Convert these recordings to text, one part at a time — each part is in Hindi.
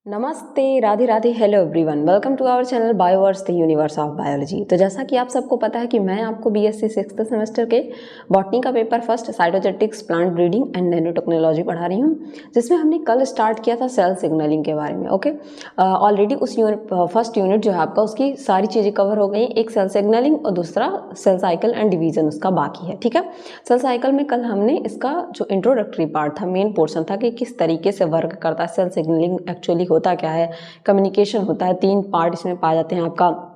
नमस्ते, Radhe Radhe, hello everyone, welcome to our channel Bioverse the universe of biology. तो जैसा कि आप सबको पता है कि मैं आपको बीएससी 6th सेमेस्टर के बॉटनी का paper first cytogenetics, plant breeding and nano technology पढ़ा रही हूँ, जिसमें हमने कल स्टार्ट किया था सेल सिग्नलिंग के बारे में। ओके, ऑलरेडी उस फर्स्ट यूनिट जो है आपका, उसकी सारी चीज़ें कवर हो गई। एक सेल सिग्नलिंग और दूसरा सेल साइकिल एंड डिवीजन उसका बाकी है। ठीक है, सेल साइकिल में कल हमने इसका जो इंट्रोडक्टरी पार्ट था, मेन पोर्शन था कि किस तरीके से वर्क करता है सेल सिग्नलिंग, एक्चुअली होता क्या है, कम्युनिकेशन होता है। 3 पार्ट इसमें पाए जाते हैं, आपका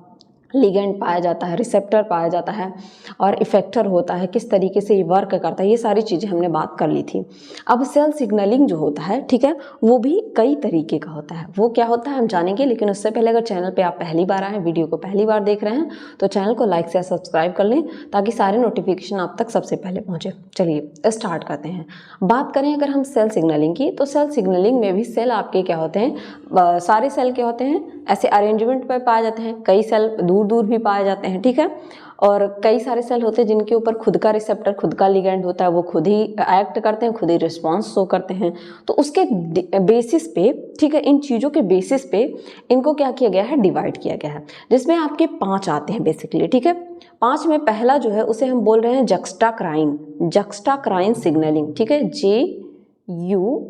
लिगेंड पाया जाता है, रिसेप्टर पाया जाता है और इफेक्टर होता है। किस तरीके से ये वर्क करता है, ये सारी चीज़ें हमने बात कर ली थी। अब सेल सिग्नलिंग जो होता है, ठीक है, वो भी कई तरीके का होता है। वो क्या होता है हम जानेंगे, लेकिन उससे पहले अगर चैनल पे आप पहली बार आए, वीडियो को पहली बार देख रहे हैं, तो चैनल को लाइक से सब्सक्राइब कर लें ताकि सारे नोटिफिकेशन आप तक सबसे पहले पहुँचे। चलिए स्टार्ट करते हैं। बात करें अगर हम सेल सिग्नलिंग की, तो सेल सिग्नलिंग में भी सेल आपके क्या होते हैं, सारे सेल क्या होते हैं, ऐसे अरेंजमेंट पर पाए जाते हैं। कई सेल दूर दूर भी पाए जाते हैं, ठीक है, और कई सारे सेल होते हैं जिनके ऊपर खुद का रिसेप्टर, खुद का लिगेंड होता है, वो खुद ही एक्ट करते हैं, खुद ही रिस्पॉन्स शो करते हैं। तो उसके बेसिस पे, ठीक है, इन चीज़ों के बेसिस पे इनको क्या किया गया है, डिवाइड किया गया है, जिसमें आपके 5 आते हैं बेसिकली। ठीक है, 5 में पहला जो है उसे हम बोल रहे हैं जक्स्टाक्राइन सिग्नलिंग। ठीक है, JUXTARINE,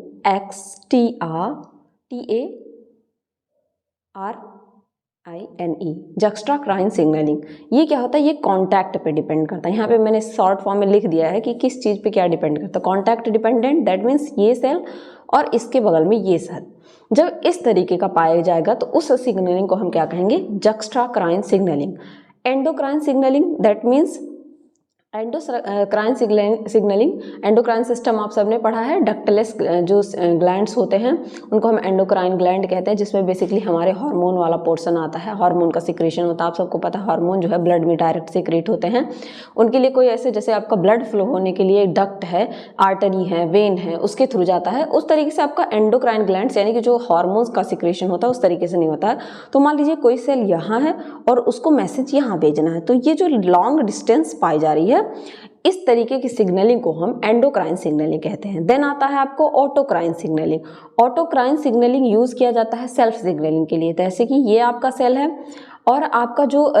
जक्स्टाक्राइन सिग्नलिंग। ये क्या होता है, ये कॉन्टैक्ट पे डिपेंड करता है। यहाँ पे मैंने शॉर्ट फॉर्म में लिख दिया है कि किस चीज़ पे क्या डिपेंड करता है। कॉन्टैक्ट डिपेंडेंट, दैट मीन्स ये सेल और इसके बगल में ये सेल जब इस तरीके का पाया जाएगा तो उस सिग्नलिंग को हम क्या कहेंगे, juxtacrine signalling. Endocrine signalling, that means endocrine signalling, endocrine system आप सबने पढ़ा है। डक्टलेस जो ग्लैंड्स होते हैं उनको हम एंडोक्राइन ग्लैंड कहते हैं, जिसमें बेसिकली हमारे हार्मोन वाला पोर्शन आता है, हार्मोन का सिक्रेशन होता है। आप सबको पता है हार्मोन जो है ब्लड में डायरेक्ट सिक्रेट होते हैं। उनके लिए कोई ऐसे, जैसे आपका ब्लड फ्लो होने के लिए डक्ट है, आर्टरी है, वेन है, उसके थ्रू जाता है, उस तरीके से आपका एंडोक्राइन ग्लैंड्स यानी कि जो हार्मोन्स का सिक्रेशन होता है उस तरीके से नहीं होता है। तो मान लीजिए कोई सेल यहाँ है और उसको मैसेज यहाँ भेजना है, तो ये जो लॉन्ग डिस्टेंस पाई जा रही है, इस तरीके की सिग्नलिंग को हम एंडोक्राइन सिग्नलिंग कहते हैं। देन आता है आपको autocrine signalling. Autocrine signalling use किया जाता है सेल्फ सिग्नलिंग के लिए, जैसे कि ये आपका सेल है और आपका जो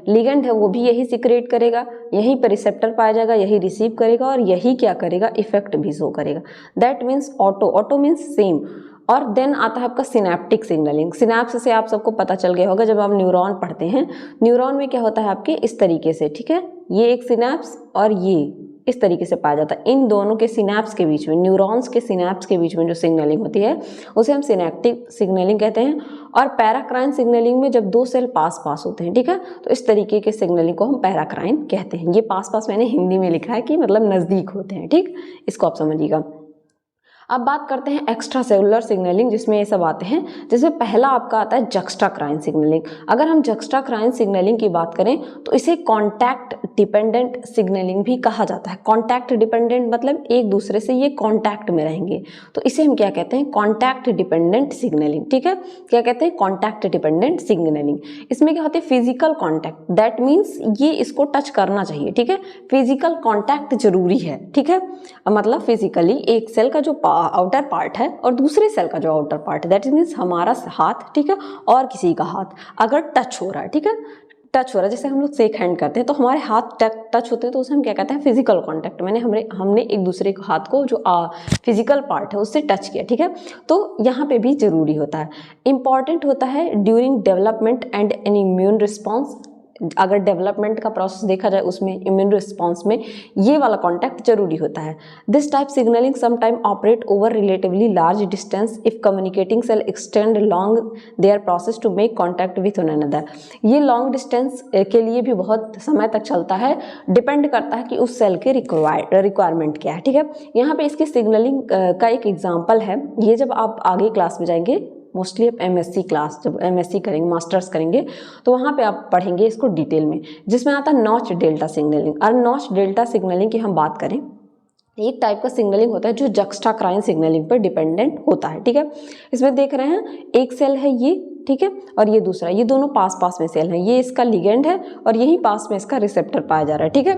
लिगेंड है वो भी यही सिक्रेट करेगा, यहीं पर रिसेप्टर पाया जाएगा, यही रिसीव करेगा और यही क्या करेगा, इफेक्ट भी शो करेगा। That means auto means same. और देन आता है आपका सिनेप्टिक सिग्नलिंग। सिनेप्स से आप सबको पता चल गया होगा, जब आप न्यूरॉन पढ़ते हैं, न्यूरॉन में क्या होता है आपके इस तरीके से, ठीक है, ये एक सिनेप्स और ये इस तरीके से पाया जाता है। इन दोनों के सिनेप्स के बीच में, न्यूरॉन्स के सिनेप्स के बीच में जो सिग्नलिंग होती है उसे हम सिनेप्टिक सिग्नलिंग कहते हैं। और पैराक्राइन सिग्नलिंग में जब 2 सेल पास होते हैं, ठीक है, तो इस तरीके के सिग्नलिंग को हम पैराक्राइन कहते हैं। ये पास मैंने हिंदी में लिखा है कि मतलब नज़दीक होते हैं, ठीक, इसको आप समझिएगा। अब बात करते हैं एक्स्ट्रा सेलुलर सिग्नलिंग, जिसमें ये सब आते हैं, जिसमें पहला आपका आता है जक्स्टाक्राइन सिग्नलिंग। अगर हम जक्स्टाक्राइन सिग्नलिंग की बात करें तो इसे कॉन्टैक्ट डिपेंडेंट सिग्नलिंग भी कहा जाता है। कॉन्टैक्ट डिपेंडेंट मतलब एक दूसरे से ये कॉन्टैक्ट में रहेंगे, तो इसे हम क्या कहते हैं, कॉन्टैक्ट डिपेंडेंट सिग्नलिंग। ठीक है, क्या कहते हैं, कॉन्टैक्ट डिपेंडेंट सिग्नलिंग। इसमें क्या होते हैं, फिजिकल कॉन्टैक्ट, दैट मीन्स ये इसको टच करना चाहिए, ठीक है, फिजिकल कॉन्टैक्ट जरूरी है। ठीक है, मतलब फिजिकली एक सेल का जो आउटर पार्ट है और दूसरे सेल का जो आउटर पार्ट है, दैट मीन्स हमारा हाथ, ठीक है, और किसी का हाथ अगर टच हो रहा है, ठीक है, टच हो रहा है, जैसे हम लोग शेक हैंड करते हैं तो हमारे हाथ टच होते हैं, तो उसे हम क्या कहते हैं, फिजिकल कांटेक्ट। हमने एक दूसरे के हाथ को जो फिजिकल पार्ट है उससे टच किया, ठीक है, तो यहाँ पे भी जरूरी होता है। इंपॉर्टेंट होता है during development and N immune response. अगर डेवलपमेंट का प्रोसेस देखा जाए उसमें, इम्यून रिस्पॉन्स में ये वाला कॉन्टैक्ट जरूरी होता है। This type signaling sometime operate over relatively large distance if communicating cell extend long their process to make contact with one another. ये लॉन्ग डिस्टेंस के लिए भी बहुत समय तक चलता है, डिपेंड करता है कि उस सेल के रिक्वायरमेंट क्या है। ठीक है, यहाँ पे इसकी सिग्नलिंग का एक एग्जाम्पल है, ये जब आप आगे क्लास में जाएंगे, मोस्टली आप एमएससी क्लास, जब एमएससी करेंगे, मास्टर्स करेंगे, तो वहाँ पे आप पढ़ेंगे इसको डिटेल में, जिसमें आता है नॉच डेल्टा सिग्नलिंग। और नॉच डेल्टा सिग्नलिंग की हम बात करें, एक टाइप का सिग्नलिंग होता है जो जक्स्टाक्राइन सिग्नलिंग पर डिपेंडेंट होता है। ठीक है, इसमें देख रहे हैं एक सेल है ये, ठीक है, और ये दूसरा, ये दोनों पास में सेल है, ये इसका लिगेंड है और यही पास में इसका रिसेप्टर पाया जा रहा है। ठीक है,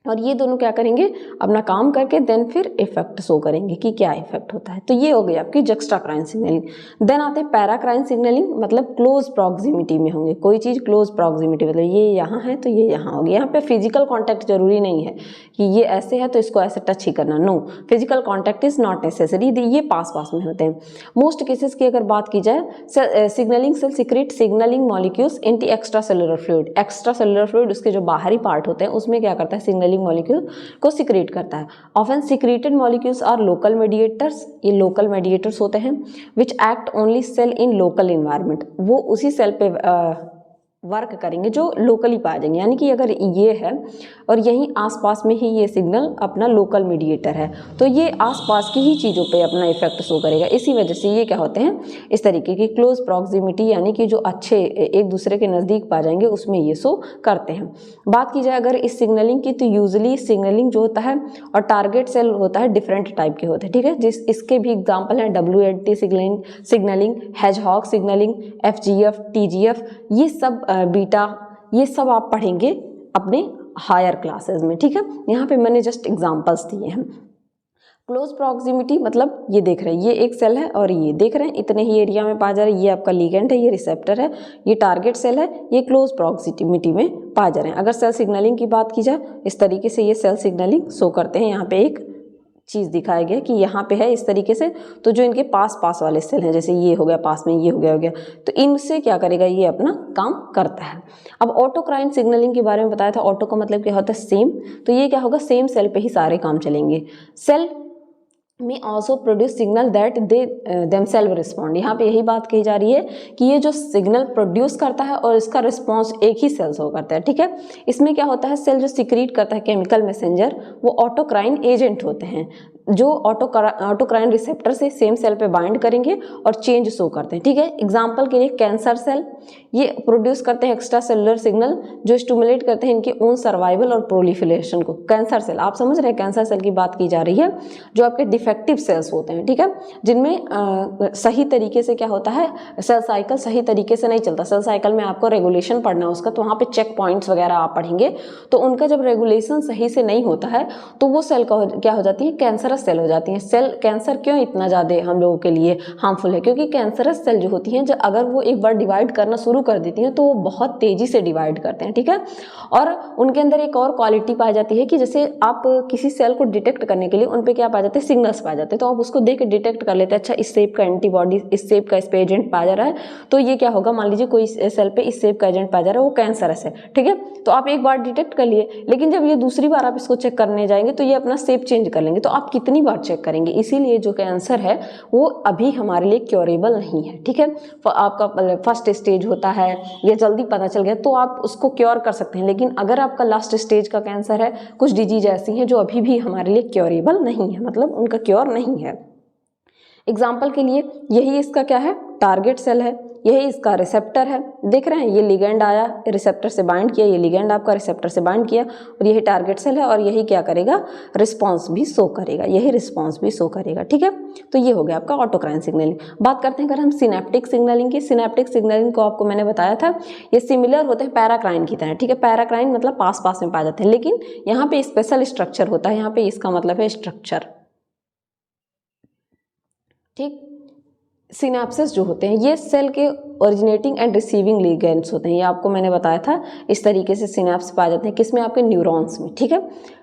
और ये दोनों क्या करेंगे, अपना काम करके देन फिर इफेक्ट शो करेंगे कि क्या इफेक्ट होता है। तो ये हो गई आपकी जक्स्टाक्राइन सिग्नलिंग। देन आते हैं पैराक्राइन सिग्नलिंग, मतलब क्लोज प्रॉक्सिमिटी में होंगे, कोई चीज़ क्लोज प्रॉक्सिमिटी, मतलब ये यहाँ है तो ये यहाँ होगी। यहाँ पे फिजिकल कॉन्टैक्ट जरूरी नहीं है कि ये ऐसे है तो इसको ऐसे टच ही करना, no, physical contact is not necessary, ये पास पास में होते हैं। मोस्ट केसेस की अगर बात की जाए, signaling cell secrete signaling molecules into extra cellular fluid, extra cellular fluid उसके जो बाहरी पार्ट होते हैं उसमें क्या करता है, सिग्नलिंग मॉलिक्यूल को सिक्रेट करता है। Often secreted molecules are local mediators, ये लोकल मेडिएटर्स होते हैं, which act only cell in local environment, वो उसी सेल पे वर्क करेंगे जो लोकली पाए जाएंगे। यानी कि अगर ये है और यहीं आसपास में ही ये सिग्नल अपना लोकल मीडिएटर है तो ये आसपास की ही चीज़ों पे अपना इफेक्ट शो करेगा। इसी वजह से ये क्या होते हैं, इस तरीके की क्लोज प्रॉक्सिमिटी, यानी कि जो अच्छे एक दूसरे के नज़दीक पा जाएंगे उसमें ये शो करते हैं। बात की जाए अगर इस सिग्नलिंग की, तो यूजली सिग्नलिंग जो होता है और टारगेट सेल होता है डिफरेंट टाइप के होते हैं, ठीक है। इसके भी एग्जाम्पल हैं WNT signalling, hedgehog signalling, FGF, TGF, ये सब बीटा, ये सब आप पढ़ेंगे अपने हायर क्लासेस में, ठीक है। यहाँ पे मैंने जस्ट एग्जांपल्स दिए हैं। क्लोज प्रॉक्सिमिटी मतलब ये देख रहे हैं, ये एक सेल है और ये देख रहे हैं इतने ही एरिया में पाया जा रहा है, ये आपका लिगेंड है, ये रिसेप्टर है, ये टारगेट सेल है, ये क्लोज प्रॉक्सिमिटी में पाए जा रहे हैं। अगर सेल सिग्नलिंग की बात की जाए, इस तरीके से ये सेल सिग्नलिंग शो करते हैं। यहाँ पे एक चीज़ दिखाया गया कि यहाँ पे है इस तरीके से, तो जो इनके पास पास वाले सेल हैं, जैसे ये हो गया पास में, ये हो गया, तो इनसे क्या करेगा, ये अपना काम करता है। अब ऑटोक्राइन सिग्नलिंग के बारे में बताया था, ऑटो का मतलब क्या होता है, सेम, तो ये क्या होगा, सेम सेल पे ही सारे काम चलेंगे। सेल में also produce signal that they themselves respond, यहाँ पे यही बात कही जा रही है कि ये जो सिग्नल प्रोड्यूस करता है और इसका रिस्पॉन्स एक ही सेल शो करता है, ठीक है। इसमें क्या होता है, सेल जो सिक्रीट करता है केमिकल मैसेंजर, वो ऑटोक्राइन एजेंट होते हैं, जो ऑटोक्राइन रिसेप्टर से सेम सेल पे बाइंड करेंगे और चेंज शो करते हैं, ठीक है। एग्जांपल के लिए कैंसर सेल, ये प्रोड्यूस करते हैं एक्स्ट्रा सेलुलर सिग्नल जो स्टिमुलेट करते हैं इनके ओन सर्वाइवल और प्रोलिफरेशन को। कैंसर सेल, आप समझ रहे हैं, कैंसर सेल की बात की जा रही है, जो आपके डिफेक्टिव सेल्स होते हैं, ठीक है, जिनमें सही तरीके से क्या होता है, सेल साइकिल सही तरीके से नहीं चलता। सेल साइकिल में आपको रेगुलेशन पढ़ना है उसका, तो वहाँ पे चेक पॉइंट्स वगैरह आप पढ़ेंगे, तो उनका जब रेगुलेशन सही से नहीं होता है तो वो सेल का क्या हो जाती है, कैंसरस सेल हो जाती है। सेल कैंसर क्यों इतना ज़्यादा हम लोगों के लिए हार्मफुल है, क्योंकि कैंसरस सेल जो होती हैं, जब अगर वो एक बार डिवाइड करना शुरू कर देती हैं तो वो बहुत तेज़ी से डिवाइड करते हैं, ठीक है। और उनके अंदर एक और क्वालिटी पाई जाती है कि जैसे आप किसी सेल को डिटेक्ट करने के लिए उन पे क्या पाए जाते हैं, सिग्नल्स पाए जाते हैं, तो आप उसको देख के डिटेक्ट कर लेते हैं, अच्छा इस शेप का एंटीबॉडी, इस शेप का इस पे एजेंट पाया जा रहा है, तो ये क्या होगा, मान लीजिए कोई सेल पे इस शेप का एजेंट पाया जा रहा है, वो कैंसरस है, ठीक है। तो आप एक बार डिटेक्ट कर लिए, लेकिन जब ये दूसरी बार आप इसको चेक करने जाएंगे तो ये अपना शेप चेंज कर लेंगे, तो आप कितनी बार चेक करेंगे। इसीलिए जो कैंसर है वो अभी हमारे लिए क्योरेबल नहीं है, ठीक है। आपका फर्स्ट स्टेज होता है, ये जल्दी पता चल गया तो आप उसको क्योर कर सकते हैं, लेकिन अगर आपका लास्ट स्टेज का कैंसर है, कुछ डिजीज ऐसी हैं जो अभी भी हमारे लिए क्योरेबल नहीं है, मतलब उनका क्योर नहीं है। एग्जाम्पल के लिए यही इसका क्या है, टारगेट सेल है, यही इसका रिसेप्टर है, देख रहे हैं, ये लिगेंड आया, रिसेप्टर से बाइंड किया, ये लिगेंड आपका रिसेप्टर से बाइंड किया, और यही टारगेट सेल है, और यही क्या करेगा, रिस्पांस भी शो करेगा, यही रिस्पांस भी शो करेगा, ठीक है। तो ये हो गया आपका ऑटोक्राइन सिग्नलिंग। बात करते हैं अगर हम सिनेप्टिक सिग्नलिंग की। सिनेप्टिक सिग्नलिंग को आपको मैंने बताया था, ये सिमिलर होते हैं पैराक्राइन की तरह, ठीक है। पैराक्राइन मतलब पास पास में पाए जाते हैं, लेकिन यहाँ पे स्पेशल स्ट्रक्चर होता है, यहाँ पे इसका मतलब है स्ट्रक्चर, ठीक। सिनेप्सिस जो होते हैं ये सेल के ओरिजिनेटिंग एंड रिसीविंग लिगेंड्स होते हैं, ये आपको मैंने बताया था, इस तरीके से सिनेप्स पाए जाते हैं, किसमें, आपके न्यूरॉन्स में, ठीक है।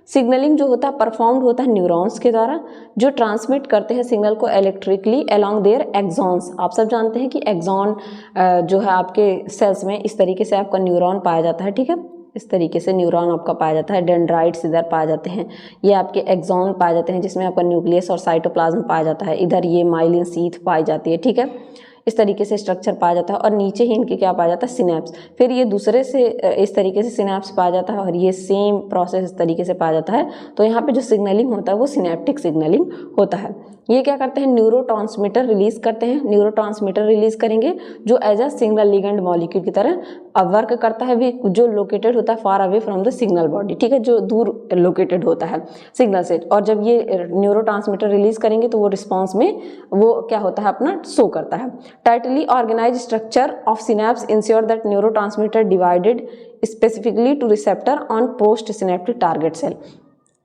सिग्नलिंग जो होता है परफॉर्म्ड होता है न्यूरॉन्स के द्वारा, जो ट्रांसमिट करते हैं सिग्नल को इलेक्ट्रिकली अलोंग देयर एक्सॉन्स। आप सब जानते हैं कि एक्सॉन जो है आपके सेल्स में इस तरीके से आपका न्यूरॉन पाया जाता है, ठीक है, इस तरीके से न्यूरॉन आपका पाया जाता है, डेंड्राइट्स इधर पाए जाते हैं, ये आपके एक्सॉन पाए जाते हैं जिसमें आपका न्यूक्लियस और साइटोप्लाज्म पाया जाता है, इधर ये माइलिन शीथ पाई जाती है, ठीक है। इस तरीके से स्ट्रक्चर पाया जाता है, और नीचे ही इनके क्या पाया जाता है, सिनेप्स, फिर ये दूसरे से इस तरीके से सिनेप्स पाया जाता है, और ये सेम प्रोसेस इस तरीके से पाया जाता है। तो यहाँ पे जो सिग्नलिंग होता है वो सिनेप्टिक सिग्नलिंग होता है। ये क्या करते हैं, न्यूरोट्रांसमीटर रिलीज करते हैं, न्यूरोट्रांसमीटर रिलीज करेंगे जो as a single ligand molecule की तरह वर्क करता है, भी जो लोकेटेड होता है far away from the signal body, ठीक है, जो दूर लोकेटेड होता है सिग्नल से। और जब ये न्यूरोट्रांसमीटर रिलीज करेंगे तो वो रिस्पॉन्स में वो क्या होता है, अपना शो करता है। Tightly organize structure of synapse ensure that neurotransmitter divided specifically to receptor on post synaptic target cell.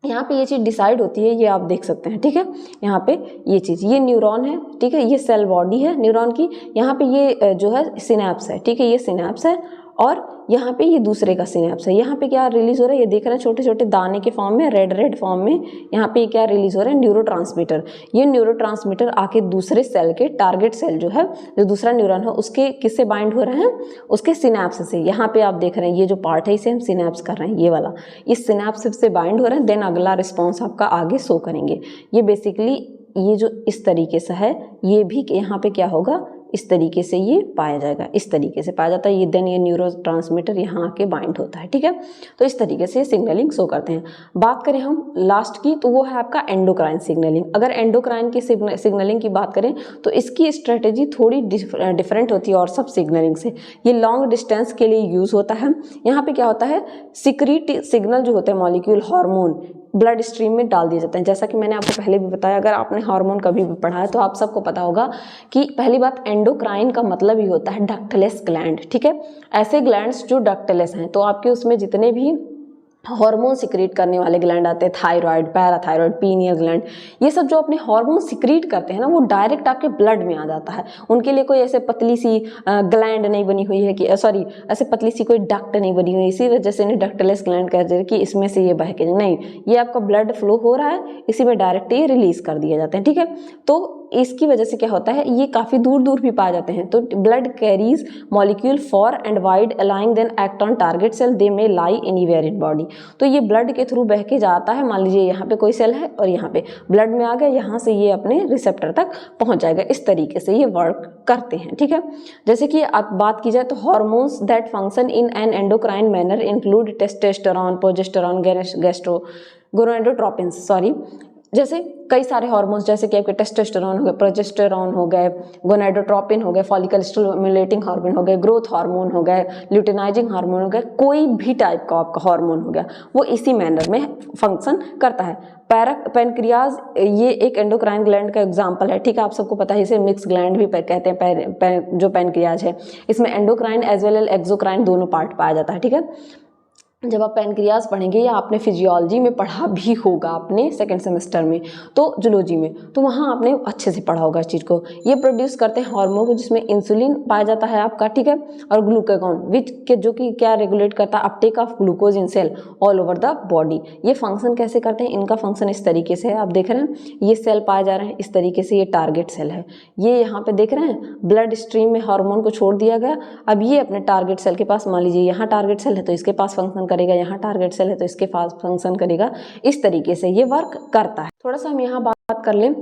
यहाँ पे ये चीज़ डिसाइड होती है, ये आप देख सकते हैं, ठीक है, यहाँ पे ये चीज़, ये न्यूरॉन है, ठीक है, ये सेल बॉडी है न्यूरॉन की, यहाँ पे ये जो है सिनेप्स है, ठीक है, ये सिनेप्स है, और यहाँ पे ये दूसरे का सिनेप्स है। यहाँ पे क्या रिलीज हो रहा है, ये देख रहे हैं छोटे छोटे दाने के फॉर्म में, रेड रेड फॉर्म में, यहाँ पे क्या रिलीज हो रहा है, न्यूरोट्रांसमीटर। ये न्यूरोट्रांसमीटर आके दूसरे सेल के, टारगेट सेल जो है, जो दूसरा न्यूरॉन है, उसके किससे बाइंड हो रहे हैं, उसके सिनेप्स से। यहाँ पे आप देख रहे हैं ये जो पार्ट है इसे हम सिनेप्स कर रहे हैं, ये वाला, इस सिनेप्स से बाइंड हो रहे हैं, देन अगला रिस्पॉन्स आपका आगे शो करेंगे। ये बेसिकली ये जो इस तरीके से है, ये भी यहाँ पे क्या होगा, इस तरीके से ये पाया जाएगा, इस तरीके से पाया जाता है, ये देन ये न्यूरोट्रांसमीटर यहाँ आके बाइंड होता है, ठीक है। तो इस तरीके से सिग्नलिंग शो करते हैं। बात करें हम लास्ट की, तो वो है आपका एंडोक्राइन सिग्नलिंग। अगर एंडोक्राइन की सिग्नलिंग की बात करें तो इसकी स्ट्रेटेजी थोड़ी डिफरेंट होती है और सब सिग्नलिंग से। ये लॉन्ग डिस्टेंस के लिए यूज़ होता है। यहाँ पे क्या होता है, सिक्रीट सिग्नल जो होते हैं मॉलिक्यूल, हार्मोन, ब्लड स्ट्रीम में डाल दिए जाते हैं। जैसा कि मैंने आपको पहले भी बताया, अगर आपने हार्मोन कभी भी पढ़ा है तो आप सबको पता होगा कि पहली बात, एंडोक्राइन का मतलब ही होता है डक्टलेस ग्लैंड, ठीक है, ऐसे ग्लैंड्स जो डक्टलेस हैं। तो आपके उसमें जितने भी हार्मोन सिक्रीट करने वाले ग्लैंड आते हैं, थायराइड, पैराथायराइड, पीनियल ग्लैंड, ये सब जो अपने हार्मोन सिक्रीट करते हैं ना, वो डायरेक्ट आपके ब्लड में आ जाता है। उनके लिए कोई ऐसे पतली सी ग्लैंड नहीं बनी हुई है कि ऐसे पतली सी कोई डक्ट नहीं बनी हुई, इसी वजह से इन्हें डक्टलेस ग्लैंड कहते हैं कि इसमें से ये बह के नहीं, ये आपका ब्लड फ्लो हो रहा है, इसी में डायरेक्ट ये रिलीज कर दिए जाते हैं, ठीक है। तो इसकी वजह से क्या होता है, ये काफ़ी दूर दूर भी पाए जाते हैं। तो blood carries molecule far and wide aligning then act on target cell, they may lie anywhere in body. तो ये ब्लड के थ्रू बह के जाता है, मान लीजिए यहाँ पे कोई सेल है और यहाँ पे ब्लड में आ गया, यहाँ से ये अपने रिसेप्टर तक पहुँच जाएगा। इस तरीके से ये वर्क करते हैं, ठीक है। जैसे कि आप बात की जाए तो hormones that function in an endocrine manner include testosterone, progesterone, gonadotropins, जैसे कई सारे हार्मोन्स, जैसे कि आपके टेस्टोस्टेरोन हो गए, प्रोजेस्टेरोन हो गए, गोनाडोट्रोपिन हो गए, फॉलिकल स्टिमुलेटिंग हार्मोन हो गए, ग्रोथ हार्मोन हो गए, ल्यूटिनाइजिंग हार्मोन हो गए, कोई भी टाइप का आपका हार्मोन हो गया, वो इसी मैनर में फंक्शन करता है। पैनक्रियाज ये एक एंडोक्राइन ग्लैंड का एग्जाम्पल है, ठीक है, आप सबको पता है, इसे मिक्स ग्लैंड भी कहते हैं। जो पैनक्रियाज है, इसमें endocrine as well as exocrine दोनों पार्ट पाया जाता है, ठीक है। जब आप पैनक्रियाज पढ़ेंगे, या आपने फिजियोलॉजी में पढ़ा भी होगा अपने सेकंड सेमेस्टर में, तो जूलॉजी में, तो वहाँ आपने अच्छे से पढ़ा होगा इस चीज़ को। ये प्रोड्यूस करते हैं हार्मोन को, जिसमें इंसुलिन पाया जाता है आपका, ठीक है, और ग्लूकागॉन विच के जो कि क्या रेगुलेट करता है, uptake of glucose in cell all over the body. ये फंक्शन कैसे करते हैं, इनका फंक्शन इस तरीके से है, आप देख रहे हैं ये सेल पाए जा रहे हैं इस तरीके से, ये टारगेट सेल है, ये यहाँ पे देख रहे हैं ब्लड स्ट्रीम में हार्मोन को छोड़ दिया गया। अब ये अपने टारगेट सेल के पास, मान लीजिए यहाँ टारगेट सेल है तो इसके पास फंक्शन करेगा, यहाँ टारगेट सेल है तो इसके पास फंक्शन करेगा, इस तरीके से ये वर्क करता है। थोड़ा सा हम यहाँ बात कर लें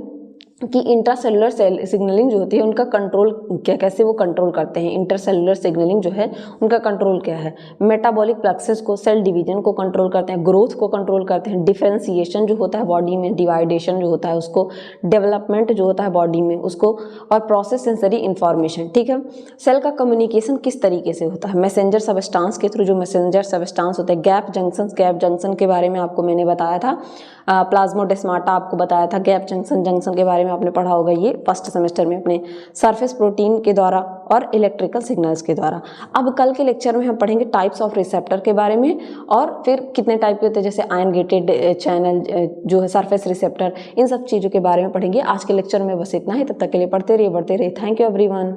कि इंट्रासेलुलर सेल सिग्नलिंग जो होती है उनका कंट्रोल क्या, कैसे वो कंट्रोल करते हैं। इंटरसेलुलर सिग्नलिंग जो है उनका कंट्रोल क्या है, मेटाबॉलिक प्लक्सेस को, सेल डिवीजन को कंट्रोल करते हैं, ग्रोथ को कंट्रोल करते हैं, डिफरेंशिएशन जो होता है बॉडी में, डिवाइडेशन जो होता है उसको, डेवलपमेंट जो होता है बॉडी में उसको, और प्रोसेस सेंसरी इंफॉर्मेशन, ठीक है। सेल का कम्युनिकेशन किस तरीके से होता है, मैसेंजर सबस्टांस के थ्रू, जो मैसेंजर सबस्टांस होते हैं, गैप जंक्शन के बारे में आपको मैंने बताया था, प्लाज्मोडेस्माटा आपको बताया था, गैप जंक्शन के बारे में आपने पढ़ा होगा, ये फर्स्ट सेमेस्टर में अपने सरफेस प्रोटीन के द्वारा और इलेक्ट्रिकल सिग्नल्स के द्वारा। अब कल के लेक्चर में हम पढ़ेंगे टाइप्स ऑफ रिसेप्टर के बारे में, और फिर कितने टाइप के होते हैं, जैसे आयन गेटेड चैनल जो है, सरफेस रिसेप्टर, इन सब चीज़ों के बारे में पढ़ेंगे। आज के लेक्चर में बस इतना ही, तब तक के लिए पढ़ते रहिए, बढ़ते रहिए। Thank you everyone.